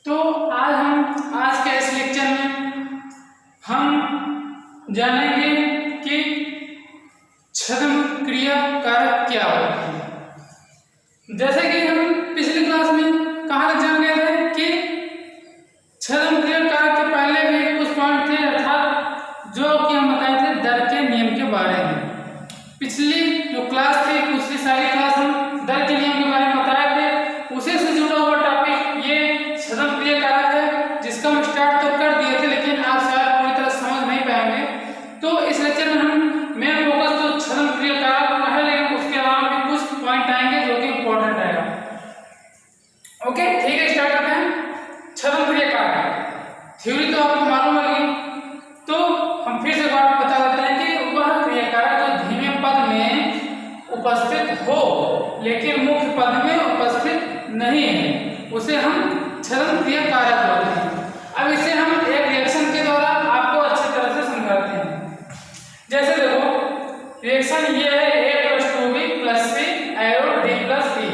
तो आज के इस लेक्चर में हम जानेंगे कि छद्म क्रिया कारक क्या होते हैं। जैसे कि हम पिछली क्लास में कहाँ तक जान गए थे कि छद्म क्रिया कारक के पहले भी कुछ पॉइंट थे, अर्थात जो कि हम बताए थे दर के नियम के बारे में। पिछली जो क्लास थी, पिछली सारी क्लास हम दर के नियम के बारे में बताए थे, उसी से जुड़ा हुआ टॉपिक ये छद्म क्रिया कारक है, जिसका हम स्टार्ट तो कर दिए थे, लेकिन आप शायद पूरी तरह समझ नहीं पाएंगे। तो इस लेक्चर में हम मेन फोकस तो छद्म क्रिया कारक पर है, लेकिन उसके अलावा भी कुछ पॉइंट आएंगे जो कि इंपॉर्टेंट आएगा। ओके, ठीक है, स्टार्ट करते हैं। छद्म क्रिया कारक थ्योरी तो आपको मालूम होगी, तो हम फिर से बात बता देते हैं कि वह क्रिया कारक जो धीमे पद में उपस्थित हो लेकिन मुख्य पद में उपस्थित नहीं है, उसे हम छद्म क्रिया कारक बोलते हैं। अब इसे हम एक रिएक्शन के द्वारा आपको अच्छी तरह से समझाते हैं। जैसे देखो, रिएक्शन ये है A+2B+C D+E,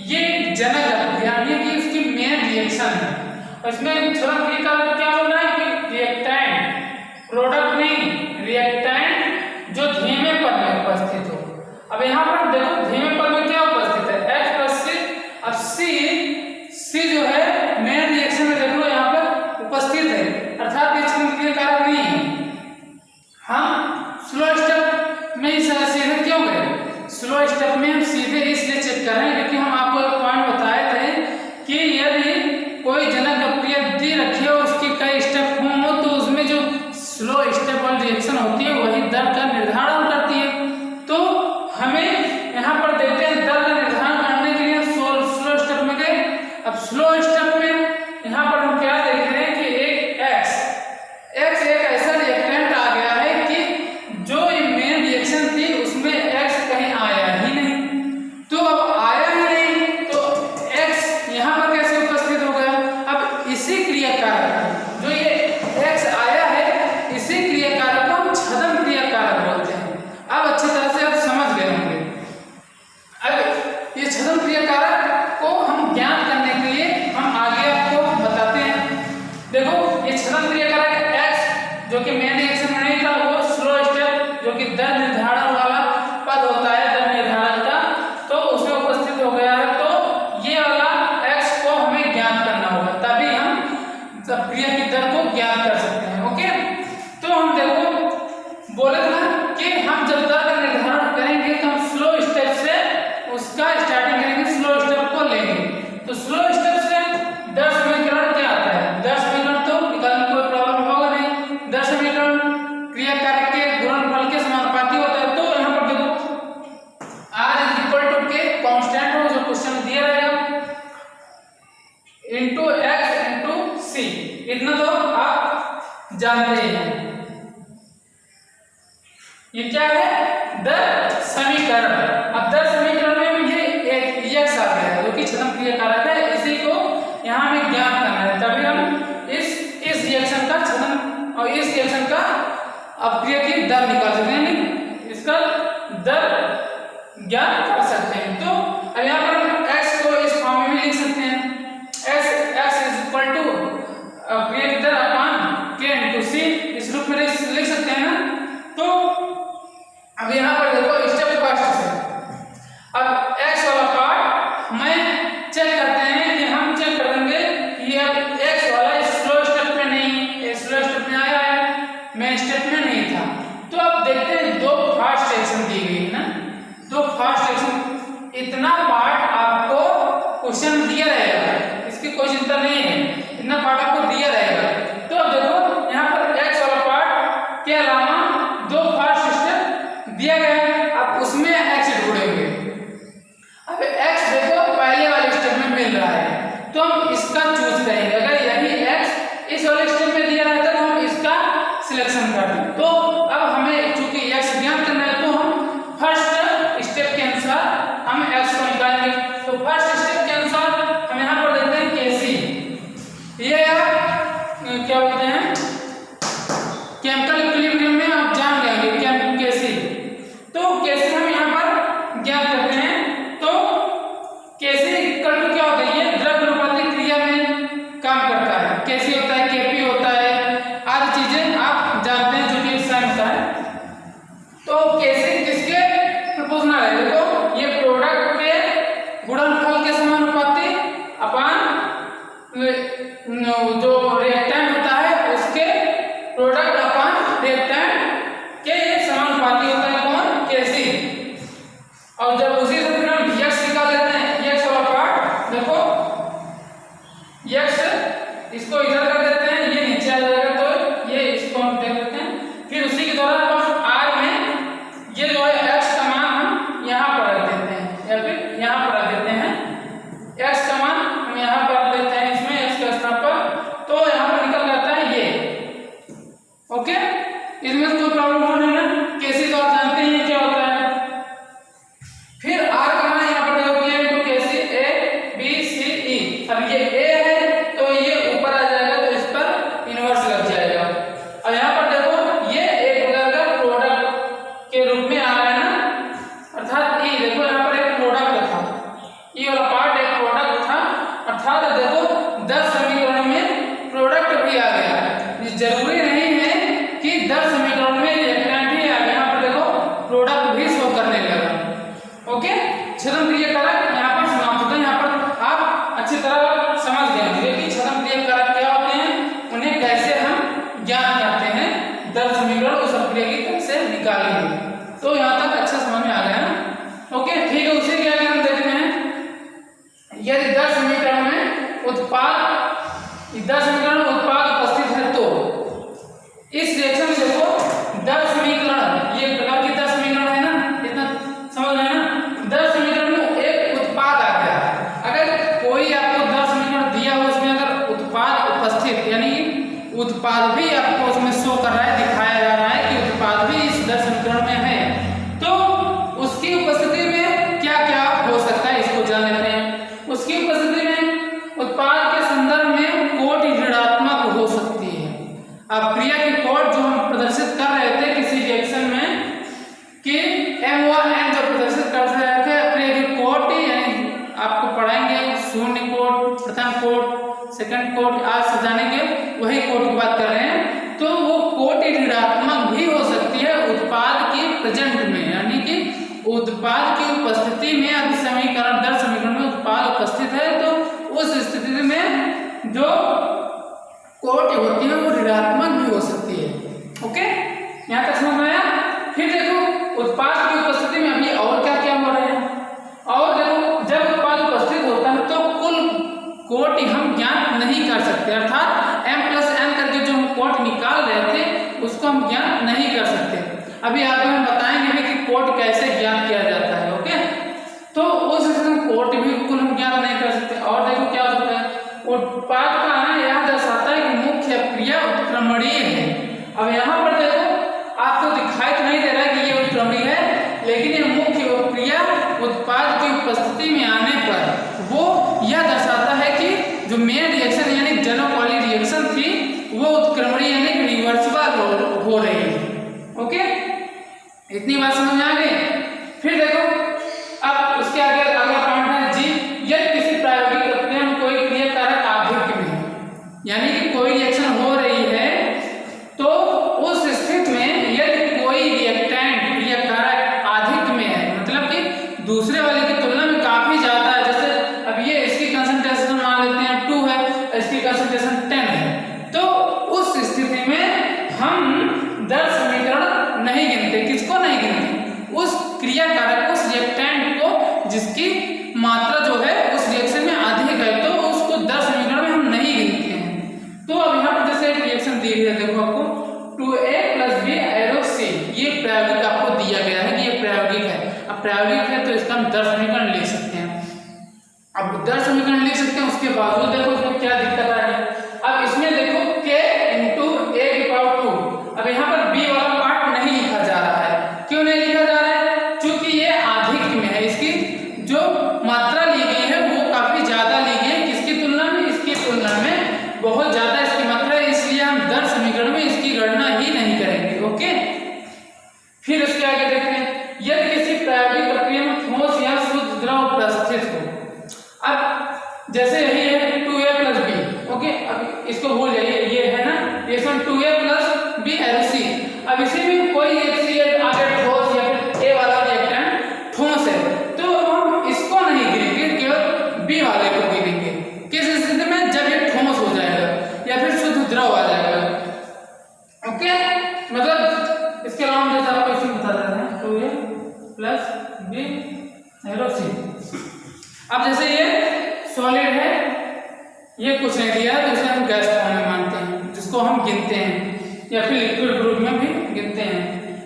ये जनक यानी कि उसकी मेन रिएक्शन है। और इसमें छद्म क्रिया कारक क्या बोलना है कि रिएक्टेंट, प्रोडक्ट नहीं, रिएक्टेंट जो धीमे पद में उपस्थित हो। अब यहाँ पर देखो धीमे पद में क्या उपस्थित है, H+C। अब C जो है मेन रिएक्शन में देख लो यहाँ पर उपस्थित है, अर्थात ये छद्म क्रिया कारक नहीं है। हम स्लो स्टेप में ही सीधे क्यों गए, स्लो स्टेप में हम सीधे इसलिए चेक कर रहे हैं क्योंकि हम आपको एक पॉइंट बताए थे कि यदि कोई जनक अप्रिय दी रखी हो, उसके कई स्टेप हो तो उसमें जो स्लो स्टेप वाली रिएक्शन होती है वही दर का निर्धारण करती है। तो हमें यहाँ पर देखते हैं दर का निर्धारण करने के लिए स्लो स्टेप में गए। अब स्लो स्टेप में यहाँ पर हम क्या देख रहे हैं कि एक X एक ऐसा रिएक्टेंट आ गया है कि जो मेन रिएक्शन थी उसमें X कहीं आया ही नहीं। तो अब आया ही नहीं तो X यहाँ पर कैसे उपस्थित हो गया। अब इसी क्रिया कारक जो ये X आया है, इसी क्रिया कारक को हम छद्म क्रिया कारक बोलते हैं। अब अच्छी तरह से आप समझ गए होंगे। अब ये छद्म क्रिया कारक को हम ज्ञात करने के लिए हम आगे आपको बताते हैं। देखो ये छद्म क्रिया कारक X जो कि मेन रिएक्शन में नहीं था, वो स्लो स्टेप जो कि दर निर्धारण वाला पद होता है, दर निर्धारण का, तो उसमें उपस्थित हो गया है। तो ये वाला X को हमें ज्ञात करना होगा, तभी हम क्रिया की दर को ज्ञात कर सकते हैं। ओके, तो हम देखो बोले ना कि हम जब दर का निर्धारण करेंगे तो हम स्लो स्टेप से उसका स्टार्टिंग करेंगे, स्लो स्टेप को लेंगे। तो स्लो स्टेप से दर समीकरण क्या आता है, दर समीकरण तो निकालने में कोई प्रॉब्लम होगा नहीं। दर समीकरण क्रिया कारक के गुणनफल के समानुपाती होता है। तो यहाँ पर देखो R के कांस्टेंट हो जो क्वेश्चन दिया रहेगा इनटू X इनटू C, इतना तो आप जानते हैं। ये क्या है, दर समीकरण। अब दर समीकरण में ये एक X आ गया है जो कि छद्म क्रिया कारक है, इसी को यहाँ हमें ज्ञात करना है, तभी हम इस रिएक्शन का छद्म और इस रिएक्शन का अपक्रिया की दर निकाल सकते हैं, इसका दर ज्ञात कर सकते हैं। तो अब यहाँ पर हम X को इस फॉर्म में लिख सकते हैं, X अपक्रिया की दर अपॉन K इनटू C, इस रूप में लिख सकते हैं ना। तो अब यहाँ पर देखो स्टेप फर्स्ट से अब X वाला पार्ट हमें चेक करते हैं कि हम चेक कर देंगे कि अब X वाला स्लो स्टेप में नहीं, स्लो स्टेप में आया है, मेन स्टेप में नहीं था। तो अब देखते हैं दो फास्ट रिएक्शन दी गई है ना, दो फास्ट रिएक्शन, इतना पार्ट आपको क्वेश्चन दिया रहेगा, इसकी कोई चिंता नहीं है, इतना पार्ट आपको दिया रहेगा। तो अब देखो यहाँ पर X वाला पार्ट के अलावा दो फास्ट स्टेप दिया गया है, अब उसमें X ढूंढेंगे। अब X देखो पहले वाले स्टेप में मिल रहा है तो हम इसका चूज करेंगे। अगर यही X इस वाले स्टेप में दिया रहता तो हम इसका सिलेक्शन करते। तो अब हमें चूंकि X ज्ञात करना है तो हम फर्स्ट स्टेप के अनुसार हम X को निकालेंगे। तो फर्स्ट स्टेप के अनुसार हम यहाँ पर देखते हैं KC, ये क्या बोलते हैं केमिकल इक्विलिब्रियम में आप जान जाएंगे KC। तो KC हम यहाँ पर ज्ञात करते हैं। तो KC इक्वल टू क्या होता है, ये द्रव्य अनुपातिक क्रिया में काम अब ये ए है तो ये ऊपर आ जाएगा, तो इस पर इनवर्स लग जाएगा। अब यहाँ पर देखो ये एक प्रकार का प्रोडक्ट के रूप में आ रहा है ना, अर्थात ये देखो यहाँ पर एक प्रोडक्ट था, ये वाला पार्ट एक प्रोडक्ट था, अर्थात देखो 10 समीकरण में प्रोडक्ट भी आ गया। जरूरी नहीं है कि 10 समीकरण में रिएक्टेंट ही आ गया, यहाँ पर देखो प्रोडक्ट भी शो करने लगा। ओके, छद्म क्रिया कारक यहाँ पर समाप्त होता है। यहाँ पर आप अच्छी तरह समझ गए होंगे कि छद्म क्रिया कारक क्या होते हैं, उन्हें कैसे हम ज्ञात करते हैं, 10 समीकरण उस क्रिया की कैसे निकालेंगे। तो यहाँ तक अच्छा समझ में आ गया ना। ओके, ठीक है, उसी के आगे हम देखते हैं यदि 10 समीकरण में उत्पाद 10 समीकरण में उत्पाद उपस्थित है तो इस रिएक्शन में देखो 10 समीकरण, ये प्रकार की 10 समीकरण है ना, इतना समझ रहे हैं ना। 10 समीकरण में एक उत्पाद आ गया। अगर कोई आपको 10 समीकरण दिया हो, उसमें अगर उत्पाद उपस्थित यानी उत्पाद भी आपको उसमें शो कर रहा है, दिखाया जा रहा है कि उत्पाद भी इस 10 समीकरण में है, तो उसकी उपस्थिति में क्या क्या हो सकता है इसको जान लेते हैं। उसकी उपस्थिति में उत्पाद के संदर्भ में कोट ऋणात्मक हो सकती है। अब क्रिया की कोट जो हम प्रदर्शित कर रहे थे किसी रिएक्शन में कि m व n जो प्रदर्शित कर रहे थे, क्रिया की कोट यानी आपको पढ़ाएंगे शून्य कोट, प्रथम कोट, सेकंड कोट, आज सजानेंगे वही कोट की बात कर रहे हैं। तो वो कोट ऋणात्मक भी हो सकती है उत्पाद के प्रेजेंट में, यानी कि उत्पाद की उपस्थिति में। अब समीकरण 10 समीकरण में उत्पाद उपस्थित है तो उस स्थिति में जो कोट होती है वो ऋणात्मक भी हो सकती है। ओके, यहाँ तक समझ में आया। फिर देखो उत्पाद की उपस्थिति में अभी और क्या क्या हो रहा है, और देखो जब उत्पाद उपस्थित होता है तो कुल कोट हम ज्ञात नहीं कर सकते, अर्थात m+n करके जो हम कोट निकाल रहे थे उसको हम ज्ञात नहीं कर सकते। अभी आगे हम बताएंगे भी कि कोट कैसे ज्ञात किया जाता है। ओके, तो उस स्थिति में कोट भी कुल हम ज्ञात नहीं कर सकते। और देखो क्या होता है, उत्पाद का आना यह दर्शाता है कि मुख्य क्रिया उत्क्रमणीय है। अब यहाँ पर देखो आपको दिखाई तो नहीं दे रहा है कि ये उत्क्रमणीय है, लेकिन ये मुख्य क्रिया उत्पाद की उपस्थिति में आने पर वो यह दर्शाता है कि जो मेन रिएक्शन यानी जनक वाली रिएक्शन थी वो उत्क्रमणीय यानी रिवर्सिबल हो रही है। ओके, इतनी बात समझ में आ गई। फिर देखो अब उसके आगे अगला पॉइंट है जी, यदि किसी प्रायोगिक प्रक्रिया में कोई क्रिया कारक आधिक्य में है, यानी कि कोई रिएक्शन हो रही है तो उस स्थिति में यदि कोई रिएक्टेंट क्रिया कारक आधिक्य में है, मतलब कि दूसरे वाले की तुलना में काफी ज्यादा है, जैसे अब ये इसकी कंसंट्रेशन मान लेते हैं 2 है, इसकी कंसंट्रेशन 10 है, तो उस स्थिति में हम 10 समीकरण नहीं गिनते। किसको नहीं गिनते? उस क्रिया कारक, उस रिएक्टेंट को जिसकी मात्रा जो है उस रिएक्शन में अधिक है, तो उसको 10 समीकरण में हम नहीं गिनते हैं। तो अब यहाँ पर जैसे एक रिएक्शन दी गई है, देखो आपको 2a+b एरो c, ये प्रायोगिक आपको दिया गया है कि ये प्रायोगिक है। अब प्रायोगिक है तो इसका हम 10 समीकरण लिख सकते हैं। अब 10 समीकरण लिख सकते हैं, उसके बावजूद देखो इसमें क्या दिक्कत आ रही है। अब इसमें देखो k × a⁴ अब यहाँ पर b वाला पार्ट नहीं लिखा जा रहा है। क्यों नहीं लिखा जा रहा है? क्योंकि ये आधिक्य में है, इसकी जो मात्रा ली गई है वो काफी ज्यादा ली गई है। किसकी तुलना में? इसकी तुलना में बहुत ज्यादा इसकी मात्रा है, इसलिए हम 10 समीकरण में इसकी गणना ही नहीं करेंगे। ओके, फिर उसके आगे देखते हैं, यदि किसी प्रायोगिक प्रक्रिया में ठोस या शुद्ध द्रव उपस्थित हो। अब जैसे यही है 2a+b, ओके, अब इसको भूल जाइए, ये है ना रिएक्शन 2a+b एरो c। अब इसी में कोई एक आगे ठोस या फिर a वाला रिएक्टेंट ठोस है तो हम इसको नहीं गिनेंगे, केवल b वाले को गिनेंगे। किस स्थिति में? जब ये ठोस हो जाएगा या फिर शुद्ध द्रव आ जाएगा। ओके, मतलब इसके अलावा हम जैसे आपको इसमें बता देते हैं 2a+b एरो c। अब जैसे ये सॉलिड है, ये कुछ नहीं दिया है तो इसे हम गैस फॉर्म में मानते हैं, जिसको हम गिनते हैं, या फिर लिक्विड के रूप में भी गिनते हैं,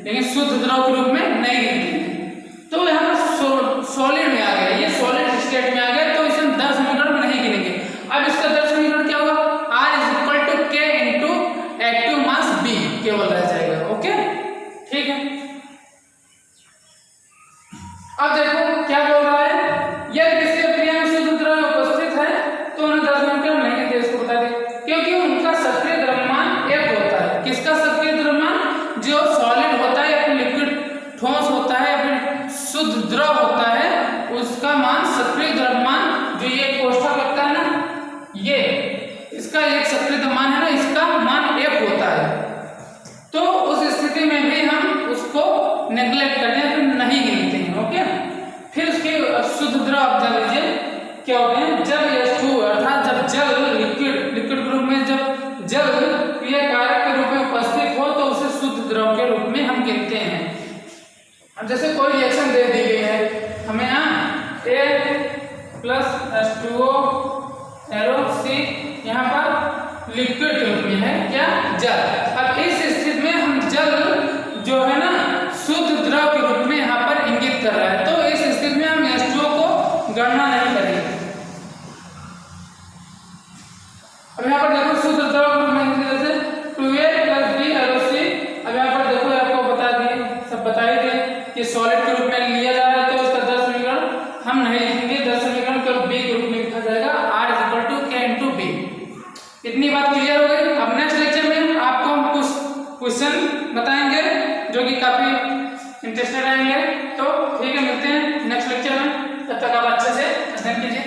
लेकिन शुद्ध द्रव के रूप में नहीं गिनते हैं। तो यहाँ पर सॉलिड में आ गया, ये सॉलिड स्टेट में आ गया तो इसे हम 10 समीकरण में नहीं गिनेंगे। अब इसका 10 समीकरण क्या होगा? R = K × active mass B केवल रह जाएगा। ओके, ठीक है। अब देखो क्या बोल रहा है, यदि किसी क्रिया में शुद्ध द्रव उपस्थित है तो इसका एक सक्रिय मान है ना, इसका मान 1 होता है, तो उस स्थिति में भी हम उसको नेग्लेक्ट करते हैं, तो नहीं गिनते हैं। ओके, फिर उसके शुद्ध द्रव आप जान लीजिए क्या होते हैं। जल H2 अर्थात जब जल लिक्विड ग्रुप में जब जल क्रिया कारक के रूप में उपस्थित हो तो उसे शुद्ध द्रव के रूप में हम गिनते हैं। अब जैसे कोई रिएक्शन दे दी गई है हमें, यहाँ A+H2O एरो C यहाँ पर लिक्विड के रूप में है क्या, जल। अब इस स्थिति में हम जल जो है ना शुद्ध द्रव के रूप में यहाँ पर इंगित कर रहा है, तो इस स्थिति में हम H2O को गणना नहीं करेंगे। अब यहाँ पर देखो शुद्ध द्रव के रूप में जैसे 2A+B अब यहाँ पर देखो आपको बता दिए, सब बता ही दिए कि सॉलिड के रूप में लिया जा रहा है, तो इसका 10 समीकरण हम नहीं लिखेंगे, 10 समीकरण केवल B के रूप में लिखा जाएगा, R = K × B। इतनी बात क्लियर हो गई। अब नेक्स्ट लेक्चर में आपको हम कुछ क्वेश्चन बताएंगे जो कि काफी इंटरेस्टेड रहेंगे, तो ठीक है, मिलते हैं नेक्स्ट लेक्चर में, तब तक आप अच्छे से अध्ययन कीजिए।